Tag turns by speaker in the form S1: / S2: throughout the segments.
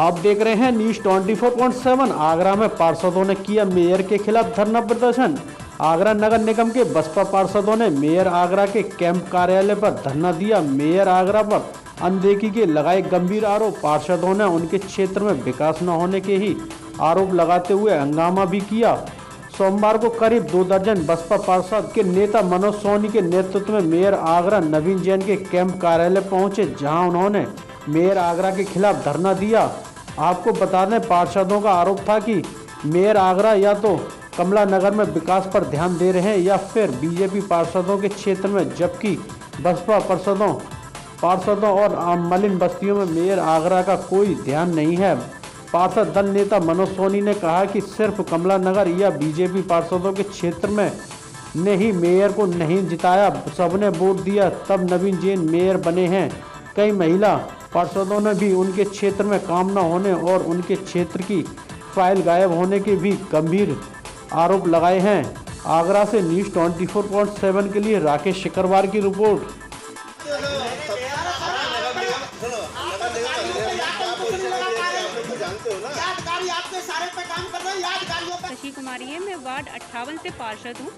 S1: आप देख रहे हैं न्यूज 24.7। आगरा में पार्षदों ने किया मेयर के खिलाफ धरना प्रदर्शन। आगरा नगर निगम के बसपा पार्षदों ने मेयर आगरा के कैंप कार्यालय पर धरना दिया। मेयर आगरा पर अनदेखी के लगाए गंभीर आरोप। पार्षदों ने उनके क्षेत्र में विकास न होने के ही आरोप लगाते हुए हंगामा भी किया। सोमवार को करीब 2 दर्जन बसपा पार्षद के नेता मनोज सोनी के नेतृत्व में मेयर आगरा नवीन जैन के कैंप कार्यालय पहुंचे, जहां उन्होंने मेयर आगरा के खिलाफ धरना दिया। आपको बता दें, पार्षदों का आरोप था कि मेयर आगरा या तो कमला नगर में विकास पर ध्यान दे रहे हैं या फिर बीजेपी पार्षदों के क्षेत्र में, जबकि बसपा पार्षदों और मलिन बस्तियों में मेयर आगरा का कोई ध्यान नहीं है। पार्षद दल नेता मनोज सोनी ने कहा कि सिर्फ कमला नगर या बीजेपी पार्षदों के क्षेत्र में ने ही मेयर को नहीं जिताया, सबने वोट दिया तब नवीन जैन मेयर बने हैं। कई महिला पार्षदों ने भी उनके क्षेत्र में काम न होने और उनके क्षेत्र की फाइल गायब होने के भी गंभीर आरोप लगाए हैं। आगरा से न्यूज 24.7 के लिए राकेश शिकरवार की रिपोर्ट।
S2: शशि कुमारी है, मैं वार्ड 58 से पार्षद हूँ।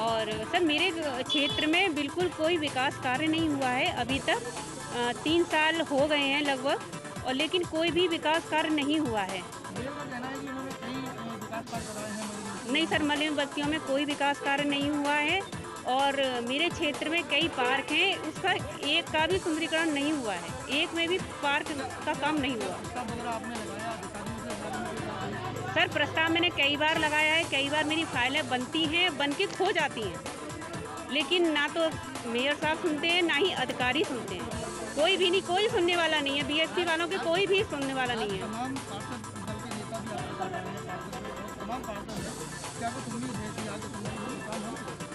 S2: और सर, मेरे क्षेत्र में बिल्कुल कोई विकास कार्य नहीं हुआ है अभी तक। 3 साल हो गए हैं लगभग, और लेकिन कोई भी विकास कार्य नहीं हुआ है। नहीं सर, मलिन बस्तियों में कोई विकास कार्य नहीं हुआ है और मेरे क्षेत्र में कई पार्क हैं, उसका एक का भी सुंदरीकरण नहीं हुआ है। एक में भी पार्क का काम नहीं हुआ। सर, प्रस्ताव मैंने कई बार लगाया है, कई बार मेरी फाइलें बनती हैं, बन के खो जाती हैं, लेकिन ना तो मेयर साहब सुनते हैं ना ही अधिकारी सुनते हैं। कोई भी नहीं, कोई सुनने वाला नहीं है। बीएसपी वालों के कोई भी सुनने वाला नहीं है।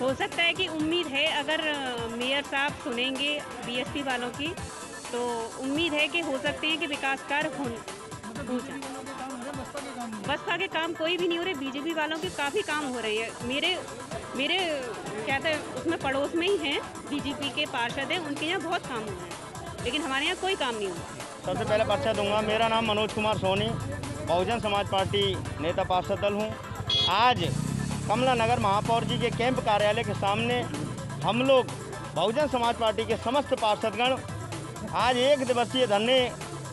S2: हो सकता है कि उम्मीद है, अगर मेयर साहब सुनेंगे बीएसपी वालों की तो उम्मीद है कि हो सकते हैं कि विकास कार्य हो जाए। बसपा के काम कोई भी नहीं हो रहे, बीजेपी वालों के काफ़ी काम हो रहे हैं। मेरे क्या था, उसमें पड़ोस में ही हैं, बीजेपी के पार्षद हैं, उनके यहाँ बहुत काम हुए हैं, लेकिन हमारे यहाँ कोई काम नहीं हुआ।
S3: सबसे पहले परिचय दूंगा। मेरा नाम मनोज कुमार सोनी, बहुजन समाज पार्टी नेता पार्षद दल हूँ। आज कमला नगर महापौर जी के कैंप कार्यालय के सामने हम लोग बहुजन समाज पार्टी के समस्त पार्षदगण आज 1 दिवसीय धरने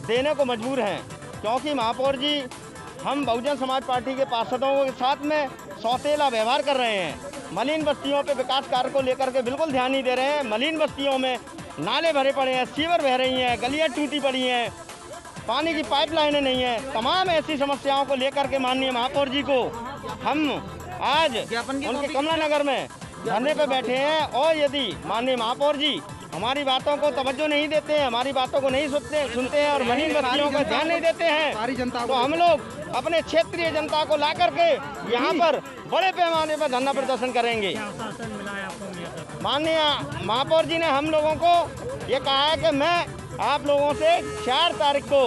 S3: देने को मजबूर हैं, क्योंकि महापौर जी हम बहुजन समाज पार्टी के पार्षदों के साथ में सौतेला व्यवहार कर रहे हैं। मलिन बस्तियों पे विकास कार्य को लेकर के बिल्कुल ध्यान नहीं दे रहे हैं। मलिन बस्तियों में नाले भरे पड़े हैं, सीवर बह रही हैं, गलियाँ टूटी पड़ी हैं, पानी की पाइपलाइनें नहीं हैं। तमाम ऐसी समस्याओं को लेकर के माननीय महापौर जी को हम आज उनके कमला नगर में धरने पे बैठे हैं। और यदि माननीय महापौर जी हमारी बातों को तवज्जो नहीं देते हैं, हमारी बातों को नहीं सुनते हैं और मलिन बस्तियों का ध्यान नहीं देते हैं, तो हम लोग अपने क्षेत्रीय जनता को ला करके यहाँ पर बड़े पैमाने पर धरना प्रदर्शन करेंगे। माननीय महापौर जी ने हम लोगों को ये कहा है कि मैं आप लोगों से 4 तारीख को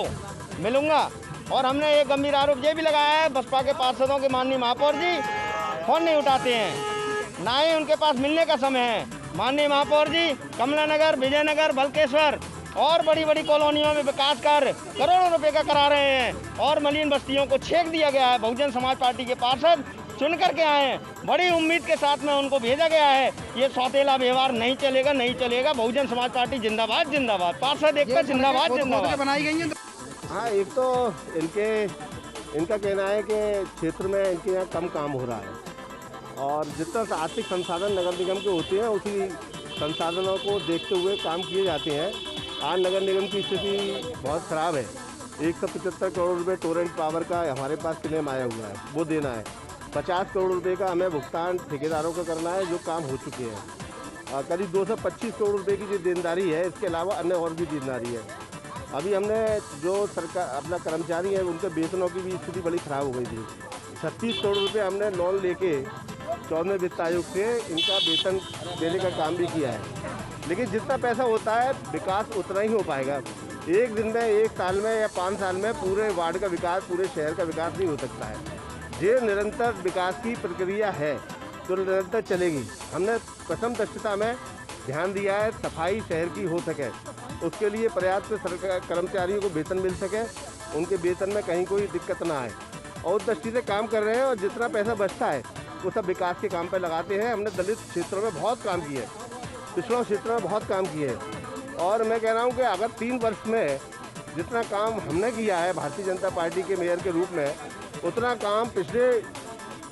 S3: मिलूंगा, और हमने एक गंभीर आरोप ये भी लगाया है, बसपा के पार्षदों के माननीय महापौर जी फोन नहीं उठाते हैं, ना ही उनके पास मिलने का समय है। माननीय महापौर जी कमला नगर, विजयनगर, बलकेश्वर और बड़ी बड़ी कॉलोनियों में विकास कार्य करोड़ों रुपए का करा रहे हैं और मलिन बस्तियों को छेक दिया गया है। बहुजन समाज पार्टी के पार्षद चुन करके आए हैं, बड़ी उम्मीद के साथ में उनको भेजा गया है। ये सौतेला व्यवहार नहीं चलेगा, नहीं चलेगा। बहुजन समाज पार्टी जिंदाबाद जिंदाबाद, पार्षद एकता जिंदाबाद जिंदाबाद बनाई गई है।
S4: हाँ, एक तो इनका कहना है कि क्षेत्र में इनके यहाँ कम काम हो रहा है और जितना आर्थिक संसाधन नगर निगम के होते हैं उसी संसाधनों को देखते हुए काम किए जाते हैं। आज नगर निगम की स्थिति बहुत ख़राब है। 175 करोड़ रुपए टोरेंट पावर का हमारे पास क्लेम आया हुआ है, वो देना है। 50 करोड़ रुपए का हमें भुगतान ठेकेदारों को करना है जो काम हो चुके हैं। करीब 225 करोड़ रुपए की जो देनदारी है, इसके अलावा अन्य और भी देनदारी है। अभी हमने जो सरकार अपना कर्मचारी है उनके वेतनों की भी स्थिति बड़ी ख़राब हो गई थी। 36 करोड़ रुपए हमने लोन लेके 14वें वित्त आयोग से इनका वेतन देने का काम भी किया है, लेकिन जितना पैसा होता है विकास उतना ही हो पाएगा। एक दिन में, 1 साल में या 5 साल में पूरे वार्ड का विकास, पूरे शहर का विकास नहीं हो सकता है। ये निरंतर विकास की प्रक्रिया है जो निरंतर चलेगी। हमने प्रथम दृष्टता में ध्यान दिया है सफाई शहर की हो सके, उसके लिए पर्याप्त सरकार कर्मचारियों को वेतन मिल सके उनके वेतन में कहीं कोई दिक्कत ना आए, और उस दृष्टि से काम कर रहे हैं। और जितना पैसा बचता है वो सब विकास के काम पर लगाते हैं। हमने दलित क्षेत्रों में बहुत काम किया है, पिछड़ों क्षेत्रों में बहुत काम किए हैं। और मैं कह रहा हूँ कि अगर 3 वर्ष में जितना काम हमने किया है भारतीय जनता पार्टी के मेयर के रूप में, उतना काम पिछले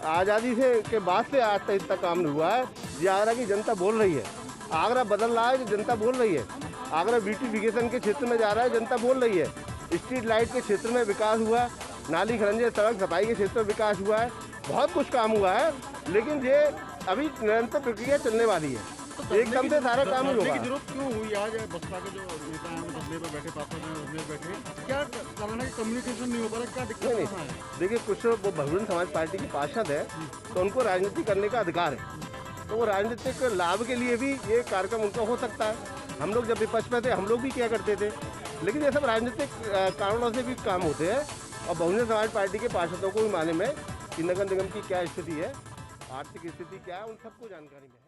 S4: आज़ादी से के बाद से आज तक इतना काम नहीं हुआ है। ये आगरा की जनता बोल रही है, आगरा बदल रहा है, जो जनता बोल रही है। आगरा ब्यूटिफिकेशन के क्षेत्र में जा रहा है, जनता बोल रही है। स्ट्रीट लाइट के क्षेत्र में विकास हुआ, नाली खरंजे सड़क सफाई के क्षेत्र में विकास हुआ है, बहुत कुछ काम हुआ है। लेकिन ये अभी निरंतर प्रक्रिया चलने वाली है, एकदम से सारा काम नहीं होगा।
S5: जरूरत क्यों हुई आज बसपा के जो नेता हैं वो धरने पर बैठे, पापा में बैठे, क्या कारण है? कम्युनिकेशन नहीं हो पा रहा, क्या दिक्कत है?
S4: देखिए, कुछ वो बहुजन समाज पार्टी के पार्षद है, तो उनको राजनीति करने का अधिकार है, तो वो राजनीतिक लाभ के लिए भी ये कार्यक्रम उनका हो सकता है। हम लोग जब विपक्ष में थे हम लोग भी किया करते थे, लेकिन ये सब राजनीतिक कारणों से भी काम होते हैं। और बहुजन समाज पार्टी के पार्षदों को भी मालूम है कि नगर निगम की क्या स्थिति है, आर्थिक स्थिति क्या है, उन सबको जानकारी है।